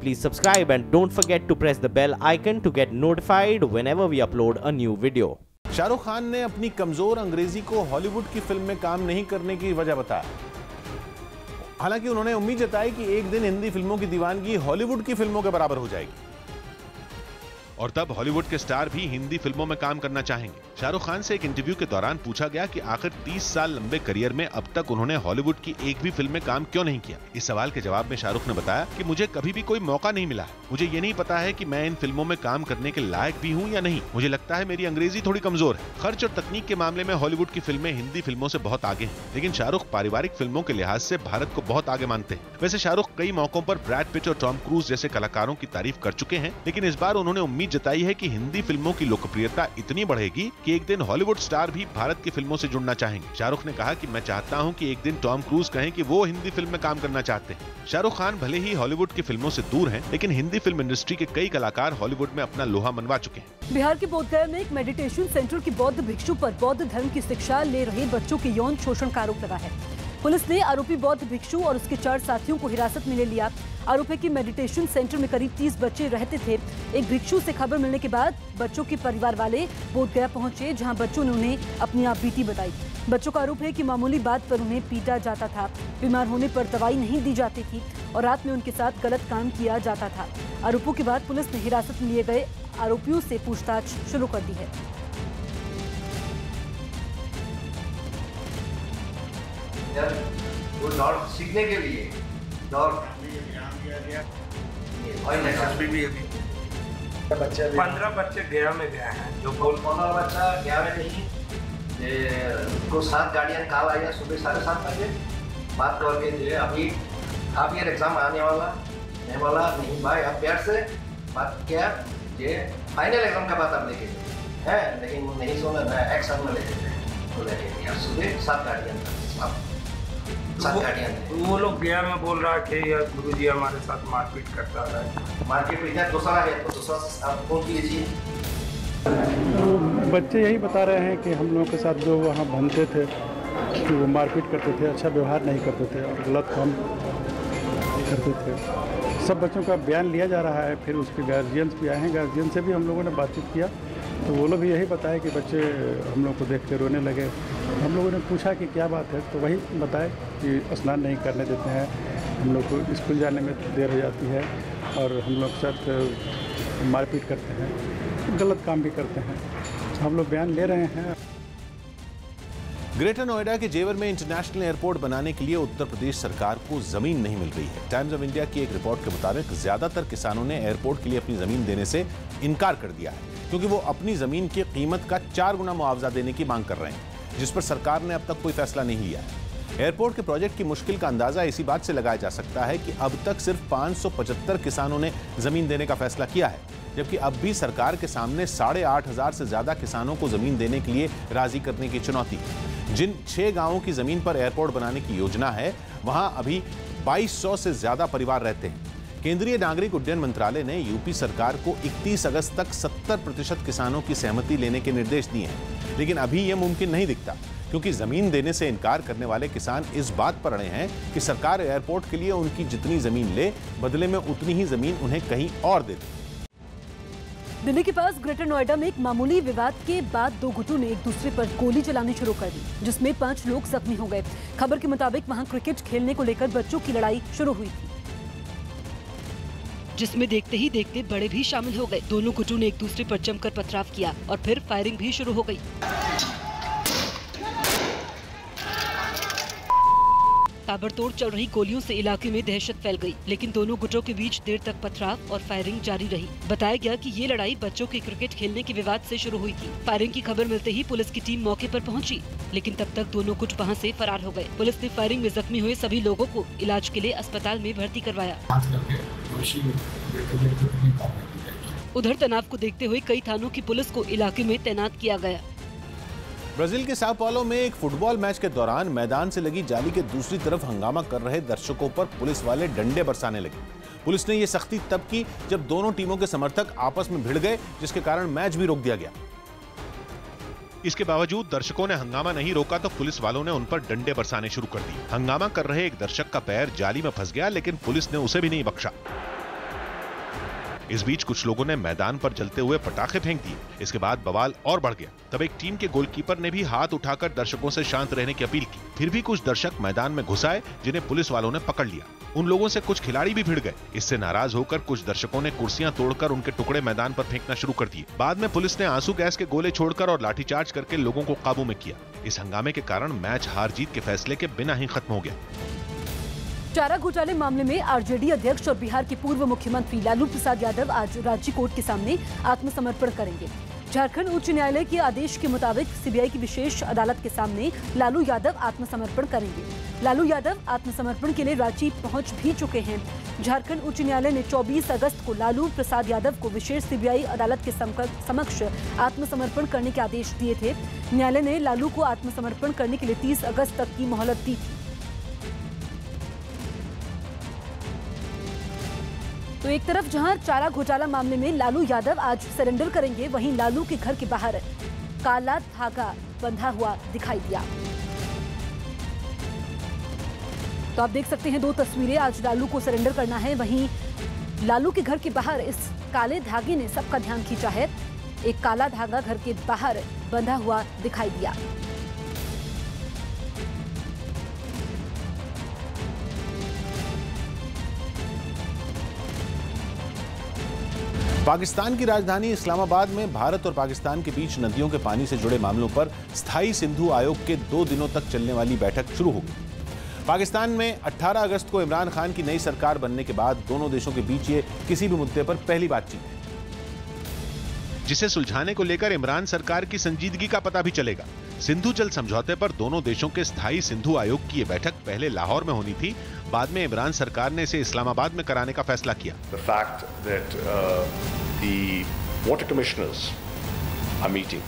please subscribe and don't forget to press the bell icon to get notified whenever we upload a new video. Shahrukh Khan ने अपनी कमजोर अंग्रेजी को Hollywood की film में काम नहीं करने की वजह बताया। हालांकि उन्होंने उम्मीद जताई कि एक दिन हिंदी फिल्मों की दीवानगी हॉलीवुड की फिल्मों के बराबर हो जाएगी और तब हॉलीवुड के स्टार भी हिंदी फिल्मों में काम करना चाहेंगे। शाहरुख खान से एक इंटरव्यू के दौरान पूछा गया कि आखिर 30 साल लंबे करियर में अब तक उन्होंने हॉलीवुड की एक भी फिल्म में काम क्यों नहीं किया। इस सवाल के जवाब में शाहरुख ने बताया कि मुझे कभी भी कोई मौका नहीं मिला है। मुझे ये नहीं पता है कि मैं इन फिल्मों में काम करने के लायक भी हूँ या नहीं। मुझे लगता है मेरी अंग्रेजी थोड़ी कमजोर है। खर्च और तकनीक के मामले में हॉलीवुड की फिल्में हिंदी फिल्मों से बहुत आगे हैं, लेकिन शाहरुख पारिवारिक फिल्मों के लिहाज से भारत को बहुत आगे मानते हैं। वैसे शाहरुख कई मौकों पर ब्रैड पिट और टॉम क्रूज जैसे कलाकारों की तारीफ कर चुके हैं, लेकिन इस बार उन्होंने उम्मीद जताई है कि हिंदी फिल्मों की लोकप्रियता इतनी बढ़ेगी कि एक दिन हॉलीवुड स्टार भी भारत की फिल्मों से जुड़ना चाहेंगे। शाहरुख ने कहा कि मैं चाहता हूं कि एक दिन टॉम क्रूज कहें कि वो हिंदी फिल्म में काम करना चाहते हैं। शाहरुख खान भले ही हॉलीवुड की फिल्मों से दूर हैं, लेकिन हिंदी फिल्म इंडस्ट्री के कई कलाकार हॉलीवुड में अपना लोहा मनवा चुके हैं। बिहार के बोधगया में एक मेडिटेशन सेंटर की बौद्ध भिक्षु पर बौद्ध धर्म की शिक्षा ले रहे बच्चों के यौन शोषण का आरोप लगा है। पुलिस ने आरोपी बौद्ध भिक्षु और उसके 4 साथियों को हिरासत में ले लिया। आरोप है कि मेडिटेशन सेंटर में करीब 30 बच्चे रहते थे। एक भिक्षु से खबर मिलने के बाद बच्चों के परिवार वाले बोधगया पहुंचे, जहां बच्चों ने उन्हें अपनी आपबीती बताई। बच्चों का आरोप है कि मामूली बात पर उन्हें पीटा जाता था, बीमार होने पर दवाई नहीं दी जाती थी और रात में उनके साथ गलत काम किया जाता था। आरोपों के बाद पुलिस ने हिरासत में लिए गए आरोपियों से पूछताछ शुरू कर दी है। वो दौड़ सीखने के लिए दौड़ बच्चे 15 बच्चे गया में गया है। जो 15 बच्चा गया में नहीं, को 7 गाड़ियाँ काल आया सुबह 7:30 बजे बात करके जो अभी हाफ ईयर एग्जाम आने वाला नहीं भाई, आप प्यार से बात किया ये फाइनल एग्जाम का बात आप लेके है, लेकिन वो नहीं सुना। मैं एक्शन में लेके सुबह 7 गाड़ियाँ वो लोग गया में बोल रहा कि यार गुरुजी हमारे साथ मारपीट करता है। मार्केट में इतना दूसरा है तो दूसरा आप कौन कीजिए। बच्चे यही बता रहे हैं कि हम लोगों के साथ जो वहाँ बनते थे कि वो मारपीट करते थे, अच्छा व्यवहार नहीं करते थे और गलत काम करते थे। सब बच्चों का बयान लिया जा रहा है। फिर उसके गार्जियंस भी आए हैं, गार्जियन से भी हम लोगों ने बातचीत किया तो वो लोग भी यही बताए कि बच्चे हम लोग को देख के रोने लगे। हम लोगों ने पूछा कि क्या बात है, तो वही बताए कि स्नान नहीं करने देते हैं, हम लोग को स्कूल जाने में देर हो जाती है और हम लोग के साथ मारपीट करते हैं, गलत काम भी करते हैं। हम लोग बयान ले रहे हैं। ग्रेटर नोएडा के जेवर में इंटरनेशनल एयरपोर्ट बनाने के लिए उत्तर प्रदेश सरकार को जमीन नहीं मिल रही है। टाइम्स ऑफ इंडिया की एक रिपोर्ट के मुताबिक ज्यादातर किसानों ने एयरपोर्ट के लिए अपनी जमीन देने से इनकार कर दिया है, क्योंकि वो अपनी जमीन की कीमत का 4 गुना मुआवजा देने की मांग कर रहे हैं, जिस पर सरकार ने अब तक कोई फैसला नहीं लिया है। एयरपोर्ट के प्रोजेक्ट की मुश्किल का अंदाजा इसी बात से लगाया जा सकता है कि अब तक सिर्फ 575 किसानों ने जमीन देने का फैसला किया है, जबकि अब भी सरकार के सामने 8,500 से ज्यादा किसानों को जमीन देने के लिए राजी करने की चुनौती है। जिन 6 गांवों की जमीन पर एयरपोर्ट बनाने की योजना है, वहां अभी 2200 से ज्यादा परिवार रहते हैं। केंद्रीय नागरिक उड्डयन मंत्रालय ने यूपी सरकार को 31 अगस्त तक 70% किसानों की सहमति लेने के निर्देश दिए हैं, लेकिन अभी यह मुमकिन नहीं दिखता, क्योंकि जमीन देने से इनकार करने वाले किसान इस बात पर अड़े हैं कि सरकार एयरपोर्ट के लिए उनकी जितनी जमीन ले, बदले में उतनी ही जमीन उन्हें कहीं और दे दे। दिल्ली के पास ग्रेटर नोएडा में एक मामूली विवाद के बाद 2 गुटों ने एक दूसरे पर गोली चलानी शुरू कर दी, जिसमें 5 लोग जख्मी हो गए। खबर के मुताबिक वहां क्रिकेट खेलने को लेकर बच्चों की लड़ाई शुरू हुई थी, जिसमें देखते ही देखते बड़े भी शामिल हो गए। दोनों गुटों ने एक दूसरे पर जमकर पथराव किया और फिर फायरिंग भी शुरू हो गई। ताबड़तोड़ चल रही गोलियों से इलाके में दहशत फैल गई, लेकिन दोनों गुटों के बीच देर तक पथराव और फायरिंग जारी रही। बताया गया कि ये लड़ाई बच्चों के क्रिकेट खेलने के विवाद से शुरू हुई थी। फायरिंग की खबर मिलते ही पुलिस की टीम मौके पर पहुंची, लेकिन तब तक दोनों गुट वहां से फरार हो गए। पुलिस ने फायरिंग में जख्मी हुए सभी लोगों को इलाज के लिए अस्पताल में भर्ती करवाया। उधर तनाव को देखते हुए कई थानों की पुलिस को इलाके में तैनात किया गया। ब्राजील के साओ पाउलो में एक फुटबॉल मैच के दौरान मैदान से लगी जाली के दूसरी तरफ हंगामा कर रहे दर्शकों पर पुलिस वाले डंडे बरसाने लगे। पुलिस ने यह सख्ती तब की जब दोनों टीमों के समर्थक आपस में भिड़ गए, जिसके कारण मैच भी रोक दिया गया। इसके बावजूद दर्शकों ने हंगामा नहीं रोका तो पुलिस वालों ने उन पर डंडे बरसाने शुरू कर दिए। हंगामा कर रहे एक दर्शक का पैर जाली में फंस गया, लेकिन पुलिस ने उसे भी नहीं बख्शा। इस बीच कुछ लोगों ने मैदान पर जलते हुए पटाखे फेंक दिए। इसके बाद बवाल और बढ़ गया। तब एक टीम के गोलकीपर ने भी हाथ उठाकर दर्शकों से शांत रहने की अपील की। फिर भी कुछ दर्शक मैदान में घुस आए, जिन्हें पुलिस वालों ने पकड़ लिया। उन लोगों से कुछ खिलाड़ी भी भिड़ गए। इससे नाराज होकर कुछ दर्शकों ने कुर्सियां तोड़कर उनके टुकड़े मैदान पर फेंकना शुरू कर दिए। बाद में पुलिस ने आंसू गैस के गोले छोड़कर और लाठीचार्ज करके लोगों को काबू में किया। इस हंगामे के कारण मैच हार जीत के फैसले के बिना ही खत्म हो गया। चारा घोटाले मामले में आरजेडी अध्यक्ष और बिहार के पूर्व मुख्यमंत्री लालू प्रसाद यादव आज राज्य कोर्ट के सामने आत्मसमर्पण करेंगे। झारखंड उच्च न्यायालय के आदेश के मुताबिक सीबीआई की विशेष अदालत के सामने लालू यादव आत्मसमर्पण करेंगे। लालू यादव आत्मसमर्पण के लिए रांची पहुंच भी चुके हैं। झारखंड उच्च न्यायालय ने 24 अगस्त को लालू प्रसाद यादव को विशेष सीबीआई अदालत के समक्ष आत्मसमर्पण करने के आदेश दिए थे। न्यायालय ने लालू को आत्मसमर्पण करने के लिए 30 अगस्त तक की मोहलत दी। तो एक तरफ जहां चारा घोटाला मामले में लालू यादव आज सरेंडर करेंगे, वहीं लालू के घर के बाहर काला धागा बंधा हुआ दिखाई दिया। तो आप देख सकते हैं 2 तस्वीरें। आज लालू को सरेंडर करना है, वहीं लालू के घर के बाहर इस काले धागे ने सबका ध्यान खींचा है। एक काला धागा घर के बाहर बंधा हुआ दिखाई दिया। पाकिस्तान की राजधानी इस्लामाबाद में भारत और पाकिस्तान के बीच नदियों के पानी से जुड़े मामलों पर स्थायी सिंधु आयोग के 2 दिनों तक चलने वाली बैठक शुरू हो गई। पाकिस्तान में 18 अगस्त को इमरान खान की नई सरकार बनने के बाद दोनों देशों के बीच ये किसी भी मुद्दे पर पहली बातचीत है, जिसे सुलझाने को लेकर इमरान सरकार की संजीदगी का पता भी चलेगा। सिंधु जल समझौते पर दोनों देशों के स्थायी सिंधु आयोग की ये बैठक पहले लाहौर में होनी थी। बाद में इमरान सरकार ने इसे इस्लामाबाद में कराने का फैसला किया। The fact that the water commissioners are meeting,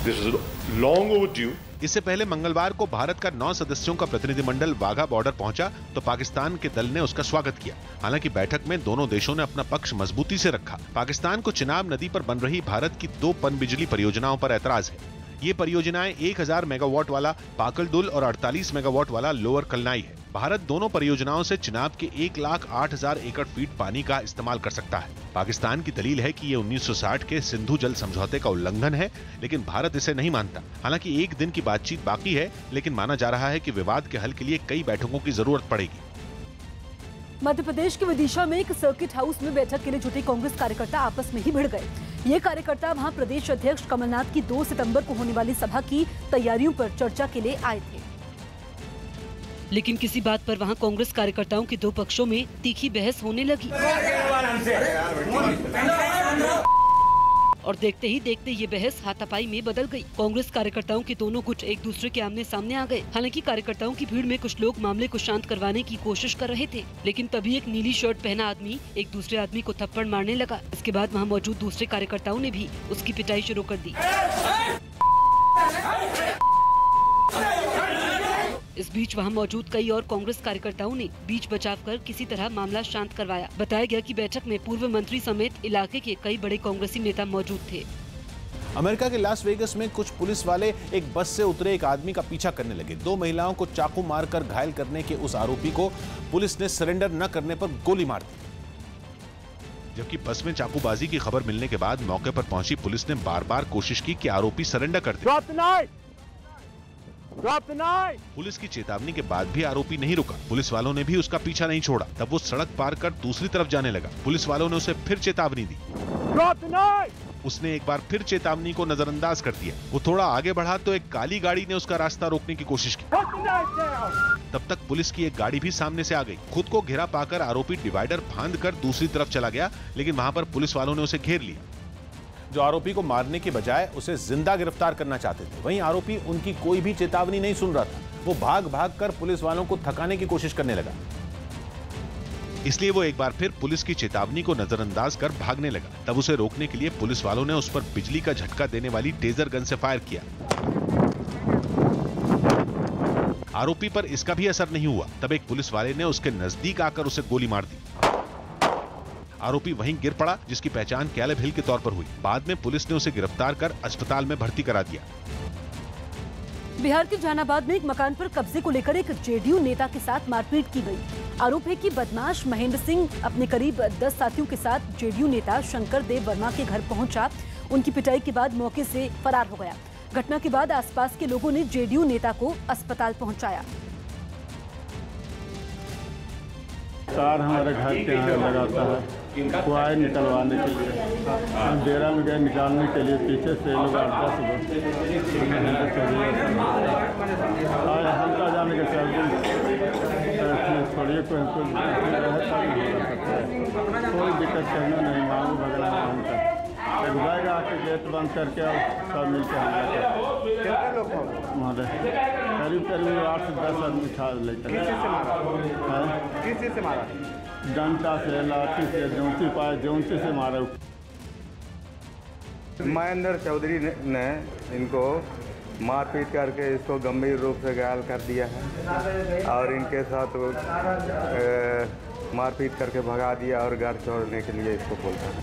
this is long overdue. इससे पहले मंगलवार को भारत का 9 सदस्यों का प्रतिनिधिमंडल वाघा बॉर्डर पहुंचा तो पाकिस्तान के दल ने उसका स्वागत किया। हालांकि बैठक में दोनों देशों ने अपना पक्ष मजबूती से रखा। पाकिस्तान को चिनाब नदी पर बन रही भारत की 2 पनबिजली परियोजनाओं पर ऐतराज है। ये परियोजनाएं 1000 मेगावाट वाला पाकलदुल और 48 मेगावाट वाला लोअर कलनाई है। भारत दोनों परियोजनाओं से चिनाब के 1,08,000 एकड़ फीट पानी का इस्तेमाल कर सकता है। पाकिस्तान की दलील है कि ये 1960 के सिंधु जल समझौते का उल्लंघन है, लेकिन भारत इसे नहीं मानता। हालांकि 1 दिन की बातचीत बाकी है, लेकिन माना जा रहा है कि विवाद के हल के लिए कई बैठकों की जरूरत पड़ेगी। मध्य प्रदेश के विदिशा में एक सर्किट हाउस में बैठक के लिए जुटे कांग्रेस कार्यकर्ता आपस में ही भिड़ गए। ये कार्यकर्ता वहां प्रदेश अध्यक्ष कमलनाथ की 2 सितंबर को होने वाली सभा की तैयारियों पर चर्चा के लिए आए थे। लेकिन किसी बात पर वहां कांग्रेस कार्यकर्ताओं के 2 पक्षों में तीखी बहस होने लगी और देखते ही देखते ये बहस हाथापाई में बदल गई। कांग्रेस कार्यकर्ताओं के दोनों गुट एक दूसरे के आमने सामने आ गए। हालांकि कार्यकर्ताओं की भीड़ में कुछ लोग मामले को शांत करवाने की कोशिश कर रहे थे, लेकिन तभी एक नीली शर्ट पहना आदमी एक दूसरे आदमी को थप्पड़ मारने लगा। इसके बाद वहां मौजूद दूसरे कार्यकर्ताओं ने भी उसकी पिटाई शुरू कर दी। इस बीच वहां मौजूद कई और कांग्रेस कार्यकर्ताओं ने बीच बचाव कर किसी तरह मामला शांत करवाया। बताया गया कि बैठक में पूर्व मंत्री समेत इलाके के कई बड़े कांग्रेसी नेता मौजूद थे। अमेरिका के लास वेगस में कुछ पुलिस वाले एक बस से उतरे एक आदमी का पीछा करने लगे। 2 महिलाओं को चाकू मारकर घायल करने के उस आरोपी को पुलिस ने सरेंडर न करने पर गोली मार दी। जबकि बस में चाकूबाजी की खबर मिलने के बाद मौके पर पहुंची पुलिस ने बार-बार कोशिश की कि आरोपी सरेंडर कर दे। पुलिस की चेतावनी के बाद भी आरोपी नहीं रुका। पुलिस वालों ने भी उसका पीछा नहीं छोड़ा। तब वो सड़क पार कर दूसरी तरफ जाने लगा। पुलिस वालों ने उसे फिर चेतावनी दी। उसने एक बार फिर चेतावनी को नजरअंदाज कर दिया। वो थोड़ा आगे बढ़ा तो एक काली गाड़ी ने उसका रास्ता रोकने की कोशिश की। तब तक पुलिस की एक गाड़ी भी सामने से आ गई। खुद को घिरा पाकर आरोपी डिवाइडर फांद कर दूसरी तरफ चला गया, लेकिन वहां पर पुलिस वालों ने उसे घेर लिया। जो आरोपी को मारने के बजाय उसे जिंदा गिरफ्तार करना चाहते थे, वहीं आरोपी उनकी कोई भी चेतावनी नहीं सुन रहा था। वो भाग भाग कर पुलिस वालों को थकाने की कोशिश करने लगा। इसलिए वो एक बार फिर पुलिस की चेतावनी को नजरअंदाज कर भागने लगा। तब उसे रोकने के लिए पुलिस वालों ने उस पर बिजली का झटका देने वाली टेजर गन से फायर किया। आरोपी पर इसका भी असर नहीं हुआ। तब एक पुलिस वाले ने उसके नजदीक आकर उसे गोली मार दी। आरोपी वहीं गिर पड़ा, जिसकी पहचान कैलेब हिल के तौर पर हुई। बाद में पुलिस ने उसे गिरफ्तार कर अस्पताल में भर्ती करा दिया। बिहार के जहानाबाद में एक मकान पर कब्जे को लेकर एक जेडीयू नेता के साथ मारपीट की गई। आरोप है कि बदमाश महेंद्र सिंह अपने करीब 10 साथियों के साथ जेडीयू नेता शंकर देव वर्मा के घर पहुंचा। उनकी पिटाई के बाद मौके से फरार हो गया। घटना के बाद आसपास के लोगों ने जेडीयू नेता को अस्पताल पहुंचाया। तार हमारे घर के यहाँ लगाता है, कुआई निकलवाने के लिए, डेरा में गए निकालने के लिए, पीछे से लोग 8-10 लोग हल्का जाने के छोड़िए, कोई दिक्कत करना नहीं, मांग वगैरह जाएगा आके गेट बंद करके और सब मिलकर करीब 8 से 10 आदमी खा लेकर। किस चीज़ से मारा? डंडा से, लाठी से, जौंसी से मारा। महेंद्र चौधरी ने इनको मारपीट करके इसको गंभीर रूप से घायल कर दिया है और इनके साथ मारपीट करके भगा दिया और घर छोड़ने के लिए इसको बोलता है।